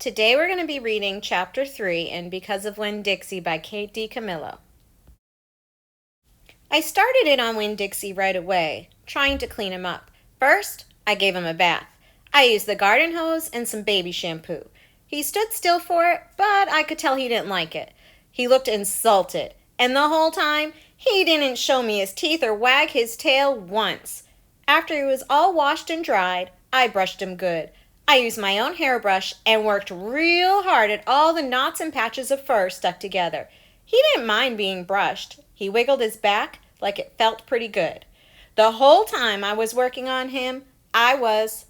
Today we're going to be reading Chapter 3 in Because of Winn, Dixie by Kate DiCamillo. I started in on Winn Dixie right away, trying to clean him up. First, I gave him a bath. I used the garden hose and some baby shampoo. He stood still for it, but I could tell he didn't like it. He looked insulted, and the whole time, he didn't show me his teeth or wag his tail once. After he was all washed and dried, I brushed him good. I used my own hairbrush and worked real hard at all the knots and patches of fur stuck together. He didn't mind being brushed. He wiggled his back like it felt pretty good. The whole time I was working on him, I was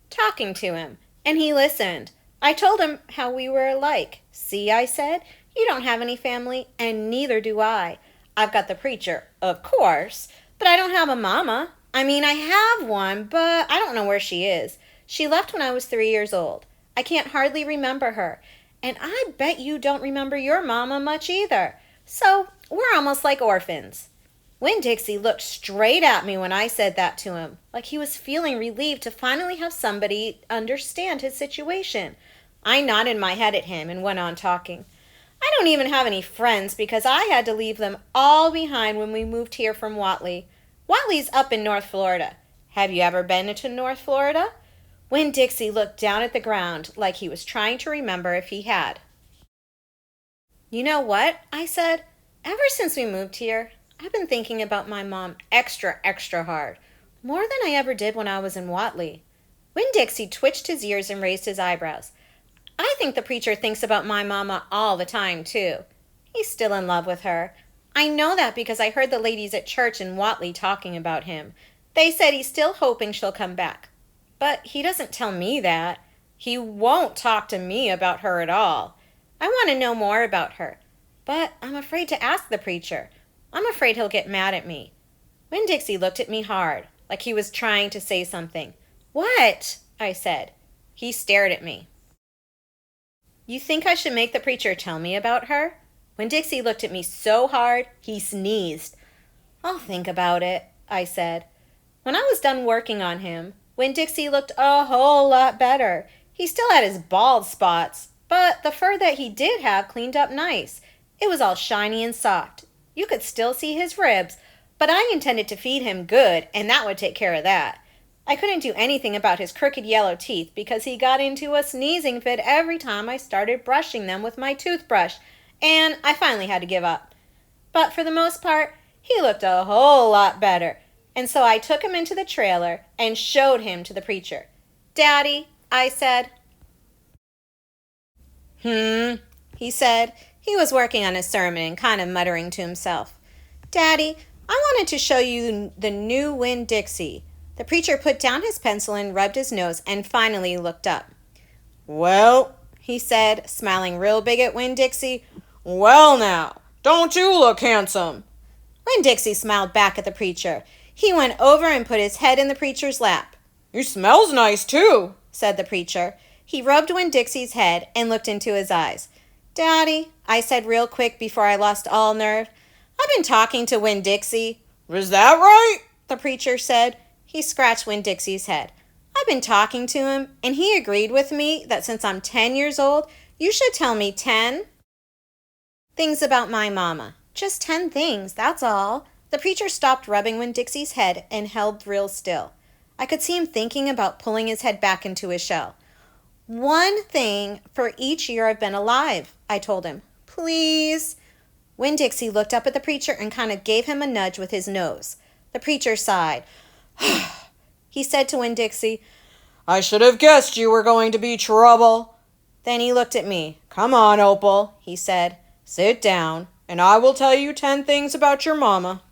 talking to him, and he listened. I told him how we were alike. See, I said, you don't have any family, and neither do I. I've got the preacher, of course, but I don't have a mama. I have one, but I don't know where she is. She left when I was 3 years old. I can't hardly remember her, and I bet you don't remember your mama much either. So we're almost like orphans. Winn Dixie looked straight at me when I said that to him, like he was feeling relieved to finally have somebody understand his situation. I nodded my head at him and went on talking. I don't even have any friends because I had to leave them all behind when we moved here from Whatley. Whatley's up in North Florida. Have you ever been to North Florida? Winn Dixie looked down at the ground like he was trying to remember if he had. You know what? I said. Ever since we moved here, I've been thinking about my mom extra hard. More than I ever did when I was in Whatley. Winn Dixie twitched his ears and raised his eyebrows. I think the preacher thinks about my mama all the time, too. He's still in love with her. I know that because I heard the ladies at church in Whatley talking about him. They said he's still hoping she'll come back. But he doesn't tell me that. He won't talk to me about her at all. I want to know more about her. But I'm afraid to ask the preacher. I'm afraid he'll get mad at me. Winn Dixie looked at me hard, like he was trying to say something. What? I said. He stared at me. You think I should make the preacher tell me about her? Winn Dixie looked at me so hard, he sneezed. I'll think about it, I said. When I was done working on him, Winn Dixie looked a whole lot better. He still had his bald spots, but the fur that he did have cleaned up nice. It was all shiny and soft. You could still see his ribs, but I intended to feed him good, and that would take care of that. I couldn't do anything about his crooked yellow teeth because he got into a sneezing fit every time I started brushing them with my toothbrush, and I finally had to give up. But for the most part, he looked a whole lot better, and so I took him into the trailer and showed him to the preacher. Daddy, I said. He said. He was working on his sermon and kind of muttering to himself. Daddy, I wanted to show you the new Winn Dixie. The preacher put down his pencil and rubbed his nose and finally looked up. Well, he said, smiling real big at Winn Dixie. Well now, don't you look handsome? Winn Dixie smiled back at the preacher. He went over and put his head in the preacher's lap. You smells nice too, said the preacher. He rubbed Winn Dixie's head and looked into his eyes. Daddy, I said real quick before I lost all nerve. I've been talking to Winn Dixie. Was that right? The preacher said. He scratched Winn Dixie's head. I've been talking to him, and he agreed with me that since I'm 10 years old, you should tell me 10 things about my mama. Just 10 things, that's all. The preacher stopped rubbing Winn Dixie's head and held real still. I could see him thinking about pulling his head back into his shell. 1 thing for each year I've been alive, I told him. Please. Winn Dixie looked up at the preacher and kind of gave him a nudge with his nose. The preacher sighed. He said to Winn Dixie, I should have guessed you were going to be trouble. Then he looked at me. Come on, Opal, he said. Sit down, and I will tell you 10 things about your mama.